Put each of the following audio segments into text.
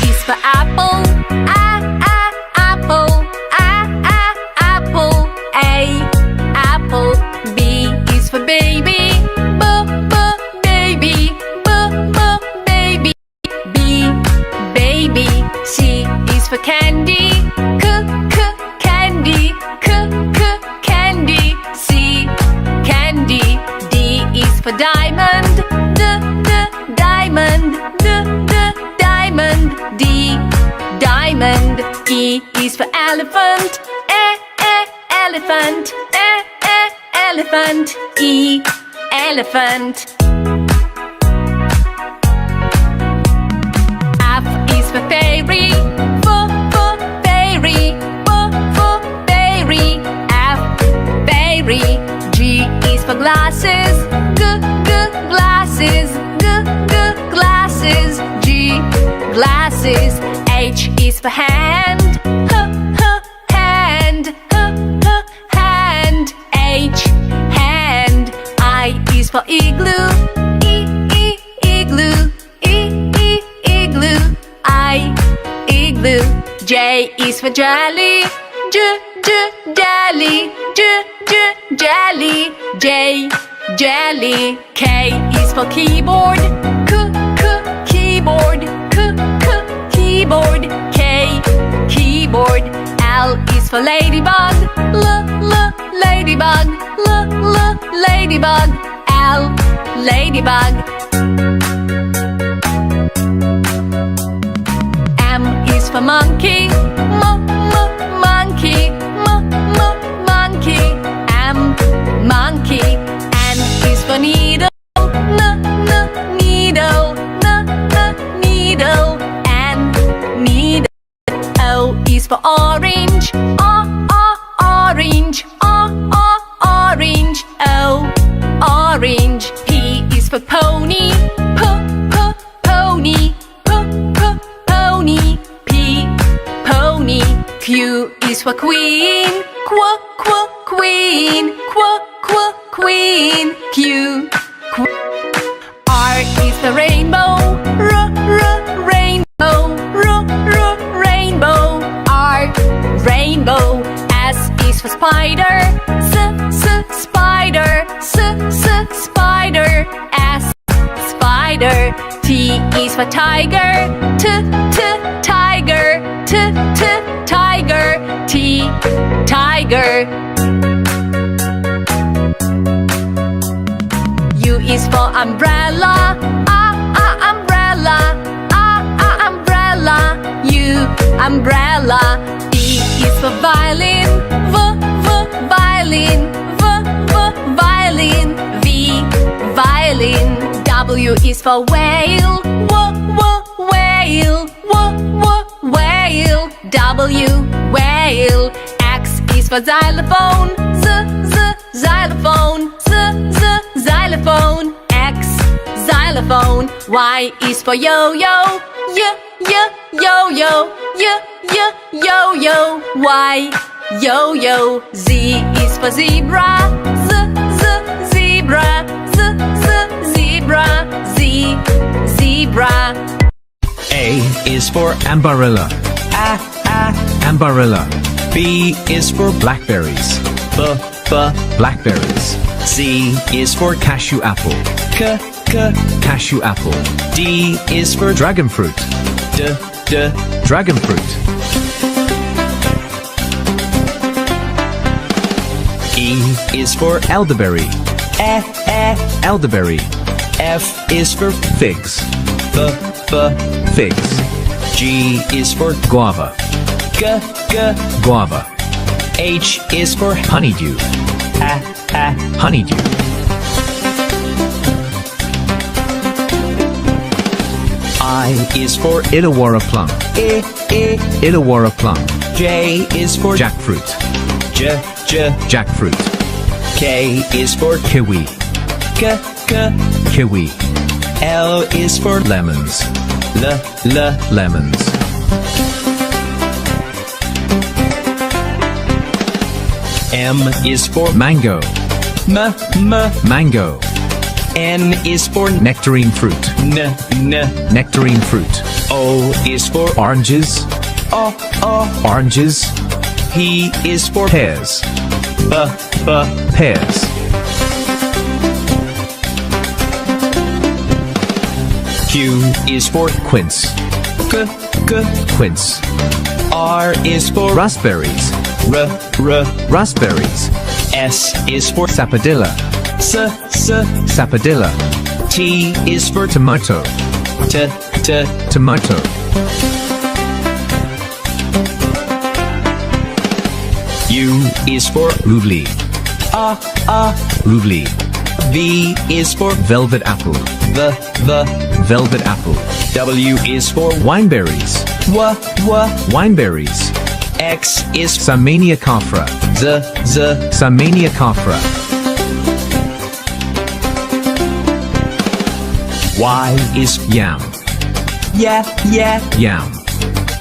is for apple. Apple. Apple. Apple. B is for baby. Baby. Baby. Baby. C is for candy. Candy. Candy. C, candy. D is for diamond. Diamond. Diamond. D, diamond. E is for elephant. Elephant. Elephant. E, elephant. F is for fairy. Fairy. Fairy. F, fairy. G is for glasses. Glasses. Glasses. G, glasses. H is for hand. Hand. Hand. H, hand. I is for igloo. Igloo. Igloo. I, igloo. J is for jelly. Jelly. Jelly. J, jelly. K is for keyboard. Keyboard. Keyboard. K, keyboard. L is for ladybug. Ladybug. Ladybug. L, ladybug. M is for monkey. Monkey. Monkey. M, monkey. N is for needle. Needle. Needle. N, needle. O is for orange. Orange. Orange. O, orange. P is for pony. Pony. Pony. P, pony. Q is for queen. Queen. Queen. Q, R is the rainbow. Rainbow. R, rainbow. S is for spider. Spider. Spider. S, spider. T is for tiger. Tiger. Tiger. T, tiger. U is for umbrella. Umbrella. Umbrella. U, umbrella. V is for violin. Violin. Violin. V, violin. W is for whale. Whale. Whale. W, whale. X is for xylophone. Xylophone. Xylophone. X, xylophone. Y is for yo-yo. Yo-yo. Yo-yo. Y, yo-yo. Z is for zebra. Zebra. Zebra. Z, zebra. A is for ambarella. Ambarella. B is for blackberries. Blackberries. C is for cashew apple. Cashew apple. D is for dragon fruit. Dragon fruit. E is for elderberry. Elderberry. F is for figs. Figs. G is for guava. Guava. H is for honeydew. Honeydew. I is for Illawarra plum. Illawarra plum. J is for jackfruit. Jackfruit. K is for kiwi. Kiwi. L is for lemons. Lemons. M is for mango. Mango. N is for nectarine fruit. Nectarine fruit. O is for oranges. Oranges. P is for pears. Pears. Q is for quince. Quince. R is for raspberries. Raspberries. S is for sapodilla. Sapodilla. T is for tomato. Tomato. U is for lovely. Lovely. V is for velvet apple. The velvet apple. W is for wineberries. Wineberries. X is Samania cafra. Samania cafra. Y is yam. Yam.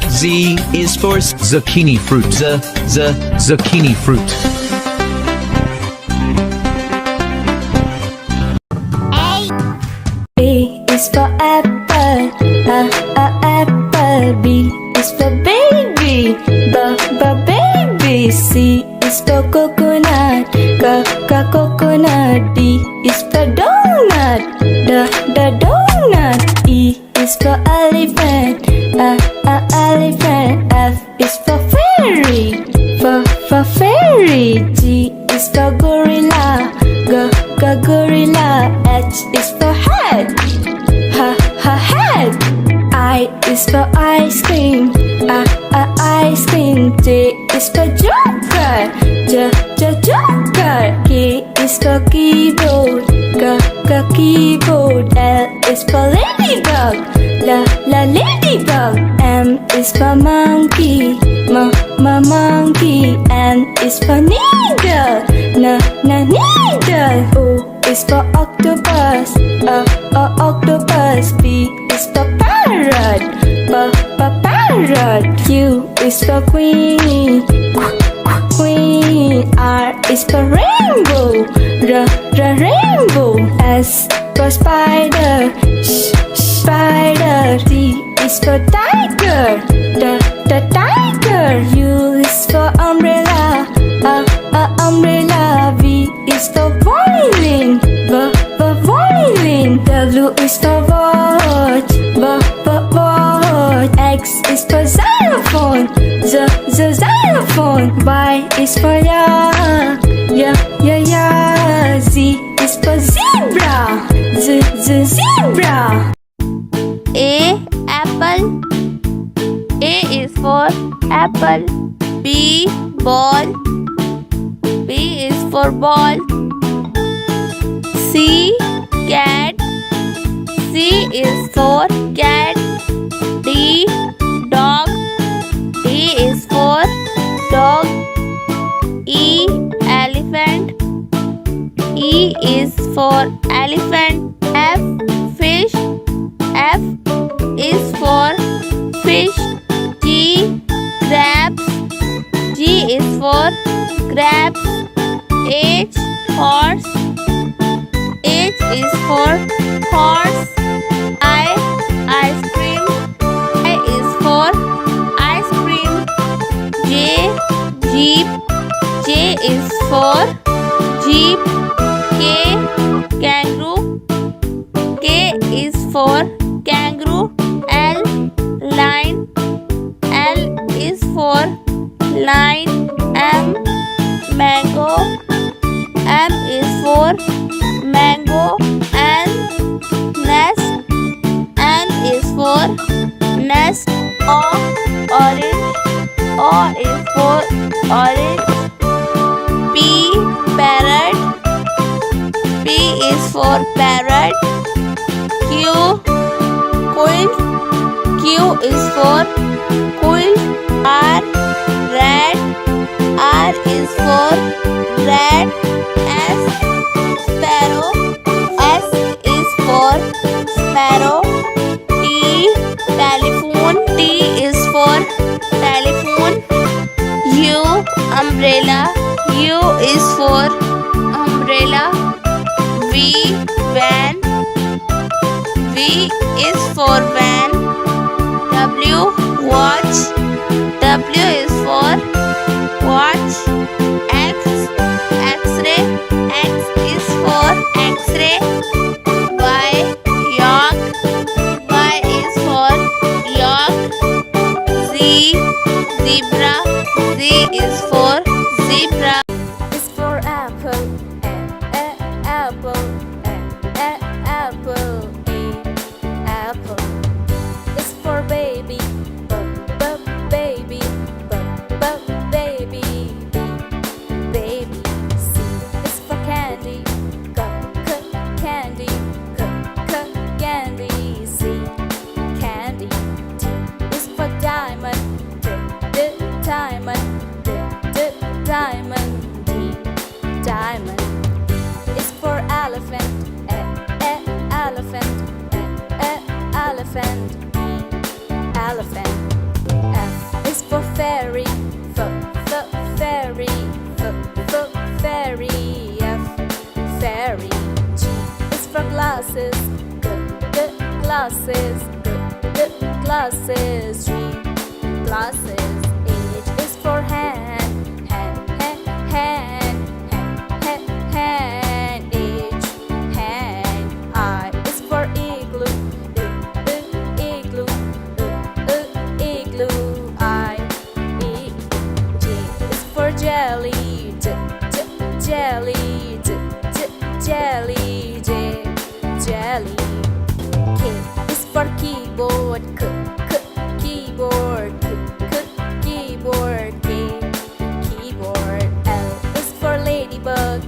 Z is for zucchini fruit. Zucchini fruit. A is for apple. Apple. B is for baby. Baby. C is for coconut. Coconut. D is for donut. Donut. E is for elephant. Elephant. F is for fairy. For fairy. G is for gorilla. Gorilla. H is for head. Head. I is for ice cream. Ice cream. J is for joker. Joker. K is for keyboard. Keyboard. L is for ladybug. Ladybug. M is for monkey. Monkey. N is for needle. Needle. O is for octopus. Octopus. P is for parrot. Parrot. Q is for queen. Queen. R is for rainbow. Rainbow. S for spider. Spider. T is for tiger. The tiger. U is for umbrella. Umbrella. V is for violin. Violin. W is for watch. Watch. X is for xylophone. Xylophone. Y is for yak. Z is for zebra. Zebra. A. Apple. A is for apple. B. Ball. B is for ball. C. Cat. C is for cat. D. Dog. D is for dog. E. Elephant. E is for elephant. F. Fish. F is for fish. G. Grapes. G is for grapes. H. Horse. H is for horse. I. Ice cream. I is for ice cream. J. Jeep. J is for jeep. K. Kangaroo. K is for kangaroo. L. Line. L is for line. M. Mango. M is for mango. N. Nest. N is for nest. O. Orange. O is for orange. P. Parrot. P is for parrot. Q. Quilt. Q is for quilt. R. Rat. R is for rat. S. Sparrow. S is for sparrow. T. Telephone. T is for telephone. U. Umbrella. U is for umbrella. V. Van. V is for van. elephant. F is for fairy, fairy, fairy, F, fairy. G is for glasses, glasses, glasses, G, glasses. H is for hand, hand, H, hand. I is for igloo, igloo, igloo, I, E. J is for jelly, jelly, jelly, J, jelly. K is for keyboard, keyboard, keyboard, K, keyboard. L is for ladybug,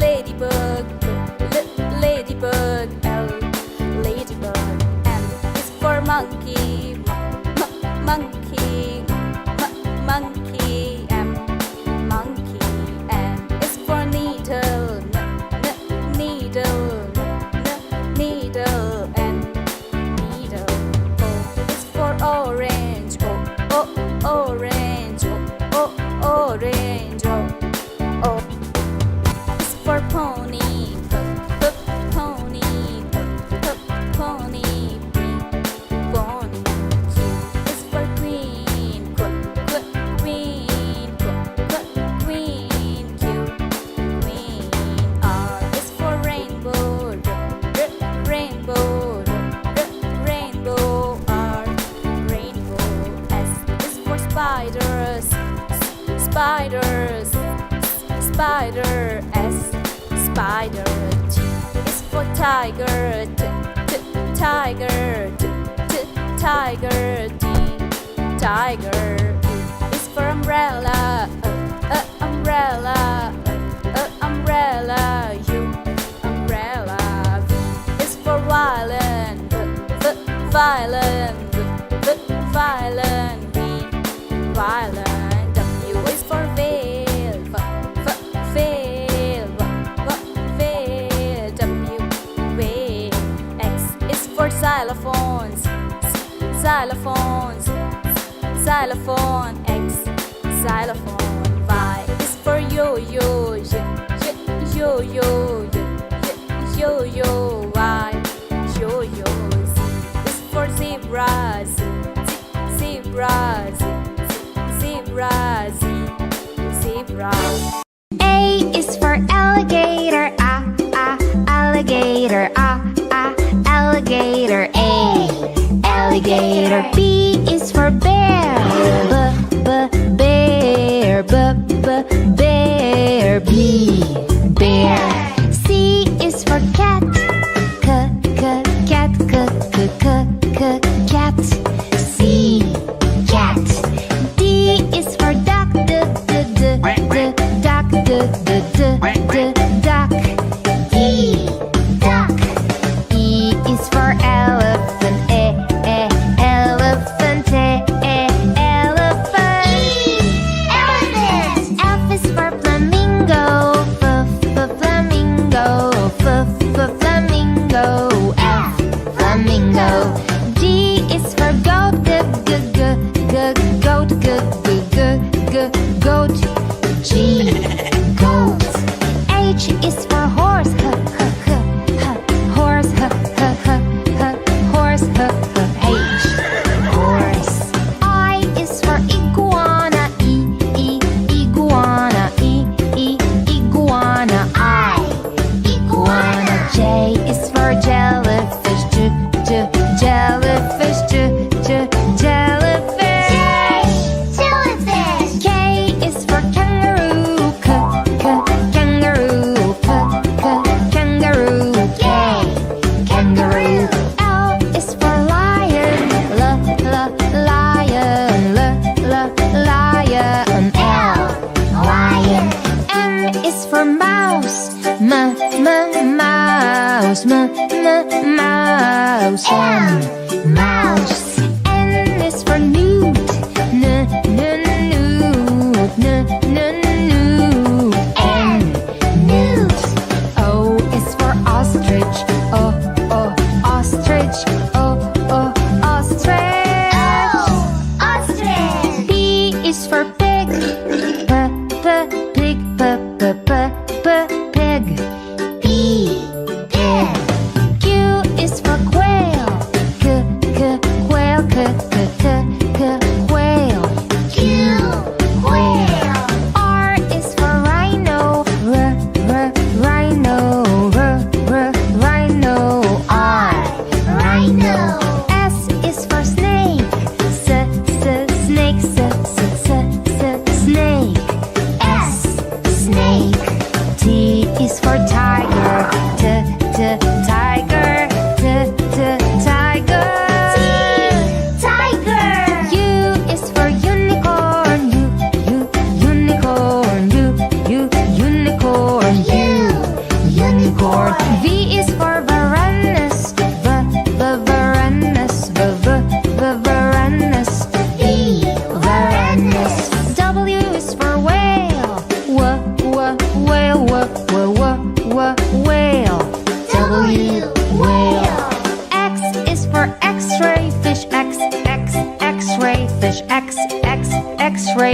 ladybug, ladybug, L, ladybug. M is for monkey, monkey, monkey, M, monkey. N is for needle, needle, needle, N, needle. O is for orange, orange, orange, O is for pony, pony, pony, pony. Q is for queen, queen, queen, Q, queen. R is for rainbow, rainbow, rainbow, R, rainbow. S is for spiders, spiders, spider, S, spider. T is for tiger, tiger, tiger, T, tiger. U is for umbrella, umbrella, umbrella, U, umbrella. V is for violin, violin, violin, V, violin. W is for veil, veil, veil, W, veil. X is for xylophones, xylophones, xylophone, X, xylophone. Y is for yo-yo, yo-yo, yo-yo, Y, yo-yo. Z is for zebra, zebra, zebra, Z, zebra. A is for alligator, alligator, alligator, A, alligator. B is for bear, bear, bear, B, bear. C is for cat, cat, cat, C, cat. D is for duck, duck, duck, E, duck. E is for elephant, elephant,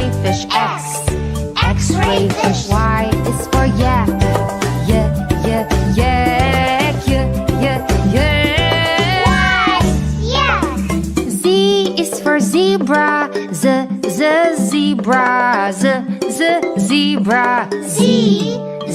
X-ray fish. X-ray fish. Y is for yak. Yak. Z is for zebra. Zebra. Zebra. Zebra.